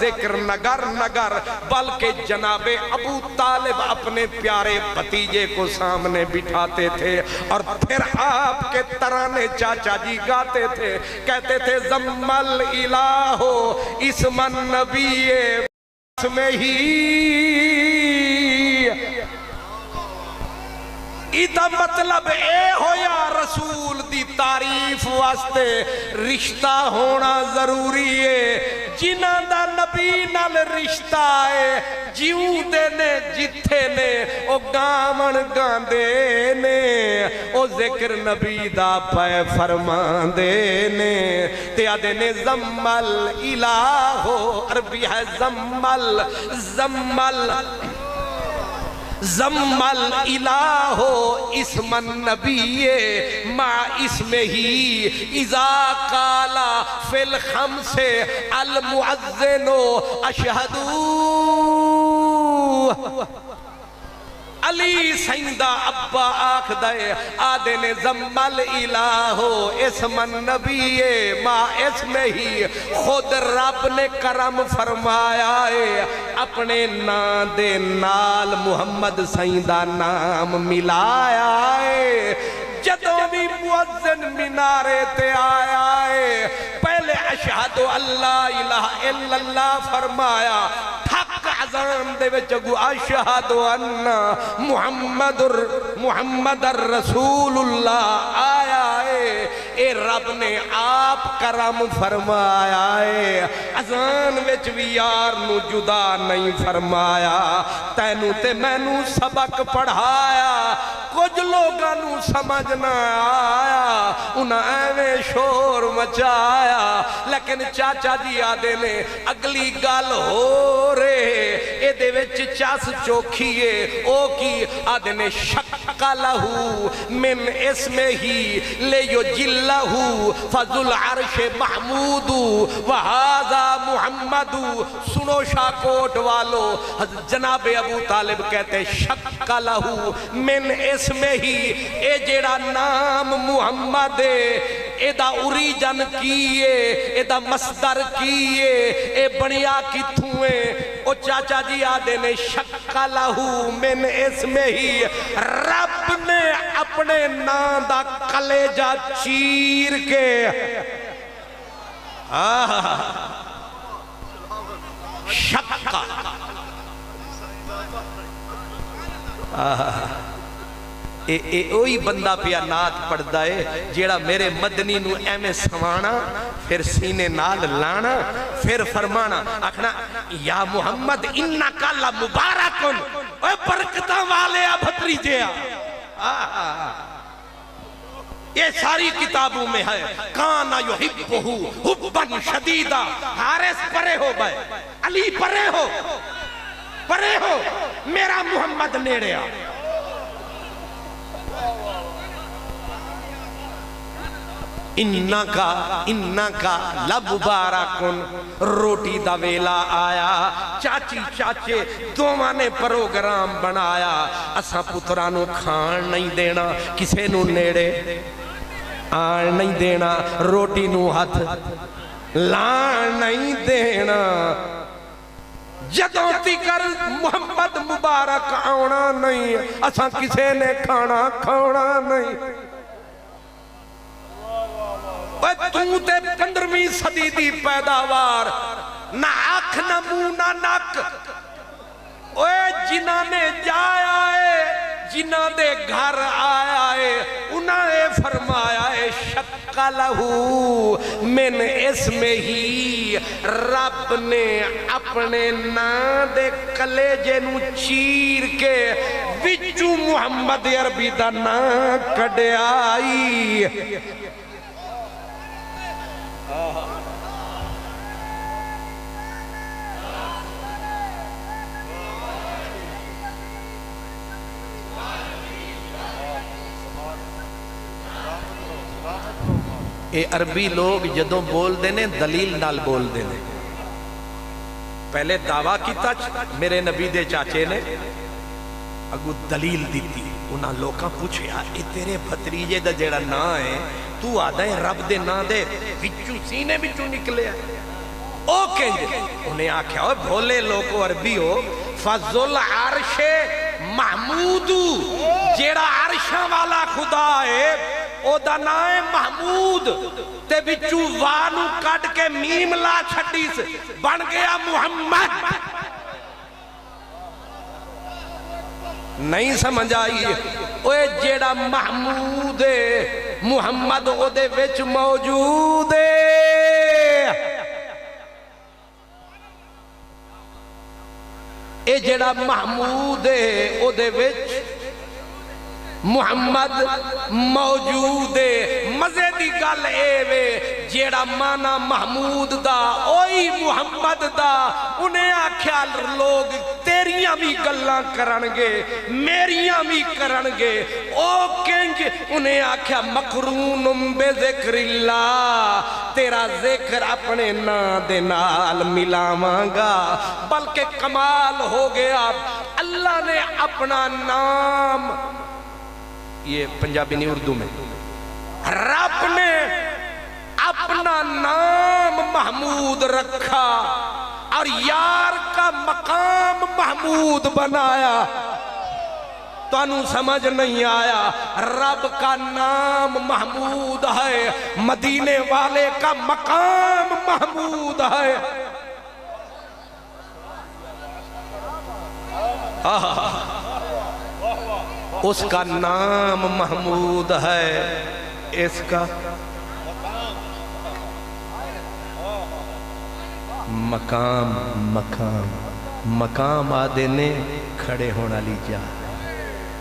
ذکر نگر نگر، بلکہ جناب ابو طالب اپنے پیارے بھتیجے کو سامنے بٹھاتے تھے اور پھر آپ کے ترانے چاچا جی گاتے تھے، کہتے تھے ضم الالہ اسم النبی میں ہی ایدہ مطلب اے ہو یا رسول دی تعریف واسطے رشتہ ہونا ضروری ہے، جنہ دا نبی نال رشتہ ہے جیوں دے نے جتھے نے او گامن گاندے نے او ذکر نبی دا پے فرمان دے نے تے آدھے نے ضم الالہ، عربی ہے ضم الالہ اسم النبی مع اسمہی اذا قالا فی الخمس المعذن اشہدو علی سیندہ ابا آکھ دے آدھے نے ضم الالہ اسم النبی ماں اسمہی، خود رب نے کرم فرمایا ہے اپنے نام دے نال محمد سیندہ نام ملایا ہے، جدوں بھی مؤذن منارے تے آیا ہے پہلے اشہد اللہ الہ الا اللہ فرمایا، اذان دے وچ گو اشہد ان محمد رسول اللہ آیا ہے، اے رب نے آپ کرم فرمایا ہے، اذان وچ بھی یار نو جدا نہیں فرمایا، تینو تے مینو سبق پڑھایا، کچھ لوگاں نو سمجھ نہ آیا، انہاں ایویں شور مچایا، لیکن چاچا جی آدھے نے اگلی گل ہو رہے اے دے وچ چاس چوکھیے او کی آدھے نے شک لہو من اسمہی لیو جلہو فضل عرش محمودو وہذا محمدو، سنو شاکوٹ والو جناب ابو طالب کہتے شک لہو من اسمہی، اے جیڑا نام محمد اے دا اوریجن کیے، اے دا مصدر کیے، اے بنیا کی تھوئے، او چاچا جی آدھے نے شک لہو من اسمہی، رب نے اپنے نام دا کلیجہ چیر کے شکا اوہی بندہ پیا نات پڑھ دائے جیڑا میرے مدنی نو ایمیں سوانا پھر سینے نال لانا پھر فرمانا اکھنا یا محمد انکا لمبارکن، اے برکتہ والے بھتری جیا، یہ ساری کتابوں میں ہے، کانا یحبہو حبن شدیدہ، حارث پرے ہو بھائی، علی پرے ہو، میرا محمد نیڑے آ، انکا لمبارکن، روٹی دا ویلا آیا، چاچی چاچے دوواں نے پروگرام بنایا، اساں پترانو کھان نہیں دینا، کسے نو نیڑے آن نہیں دینا، روٹی نو ہاتھ لان نہیں دینا، جدوں تکر محمد مبارک آنا نہیں، اساں کسے نے کھانا نہیں، تو تے 15ویں صدی دی پیداوار، نہ آنکھ نہ منہ نہ نک، اوے جنہ نے جایا ہے، جنہ دے گھر آیا ہے، انہاں نے فرمایا ہے شک لہو من اسمہی، رب نے اپنے نام دے کلیجے نو چیر کے وچوں محمد عربی دا نام کڈے آئی، اے عربی لوگ جدوں بول دینے دلیل نال بول دینے، پہلے دعویٰ کیتا میرے نبی دے چاچے نے اگو دلیل دیتی، انہاں لوکاں پوچھے اے تیرے بھتریجے دا جیڑا نا ہے تو آدھا ہے رب دے نا دے وچوں سینے وچوں نکلے ہے، او کنج انہیں آکھیا ہوئے بھولے لوگو عربی ہو فضل عرش محمودو جیڑا عرشاں والا خدا ہے او دا نائے محمود تے بچو وانو کٹ کے میم لا چھٹیس بن گیا محمد نہیں سمجھ آئی اوے جیڑا محمود ہے محمد او دے وچ موجود ہے اے جیڑا محمود ہے او دے وچ محمد موجود ہے مزے دی گل اے وے جیڑا مانا محمود دا اوئی محمد دا انہیں آکھیا لوگ تیریاں بھی گلاں کرنگے میریاں بھی کرنگے او کنج انہیں آکھیا مقرون بے ذکر اللہ تیرا ذکر اپنے نا دے نال ملاوانگا بلکہ کمال ہو گیا اللہ نے اپنا نام یہ پنجابی نہیں اردو میں رب نے اپنا نام محمود رکھا اور یار کا مقام محمود بنایا تو انہوں سمجھ نہیں آیا رب کا نام محمود ہے مدینے والے کا مقام محمود ہے اس کا نام محمود ہے اس کا مقام مقام مقام آدھے نے کھڑے ہونا لی جا